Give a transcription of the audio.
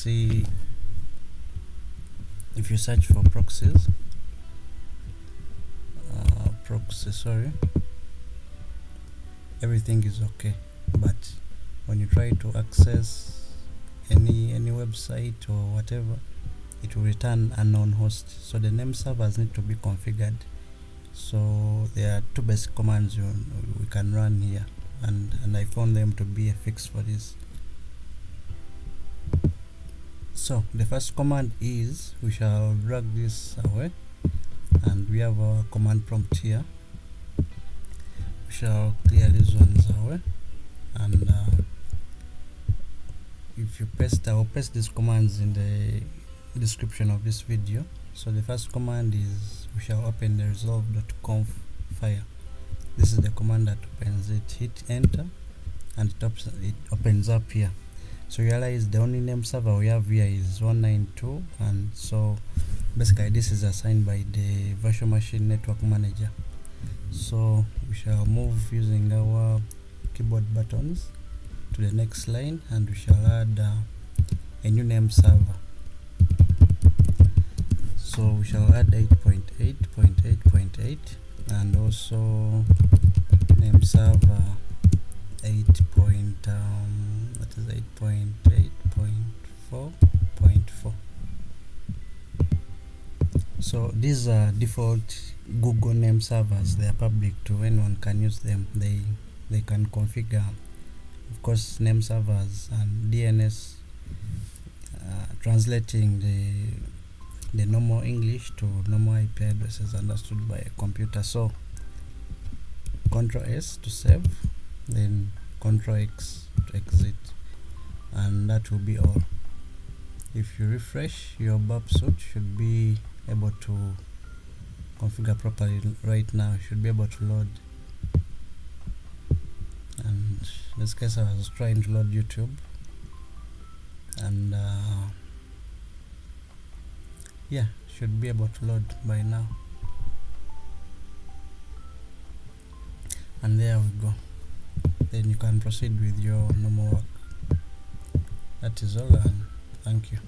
see if you search for proxies, everything is okay, but when you try to access any website or whatever, it will return unknown host. So the name servers need to be configured. So there are two basic commands we can run here, and I found them to be a fix for this. So the first command is, we shall drag this away, and we have our command prompt here. We shall clear these ones away, and if you paste, I will paste these commands in the description of this video. So the first command is, we shall open the resolv.conf file. This is the command that opens it. Hit enter, and it opens up here. So realize the only name server we have here is 192, and so basically this is assigned by the virtual machine network manager. So we shall move using our keyboard buttons to the next line, and we shall add a new name server. So we shall add 8.8.8.8, and also name server 8.8.4.4. So these are default Google name servers. They are public to anyone, can use them. They can configure, of course, name servers and DNS, translating the normal English to normal IP addresses understood by a computer. So Ctrl S to save, then Ctrl X to exit, and that will be all. If you refresh, your Burpsuite should be able to configure properly right now. It should be able to load, and in this case I was trying to load YouTube, and yeah, should be able to load by now. And there we go. Then you can proceed with your normal work. That is all, and thank you.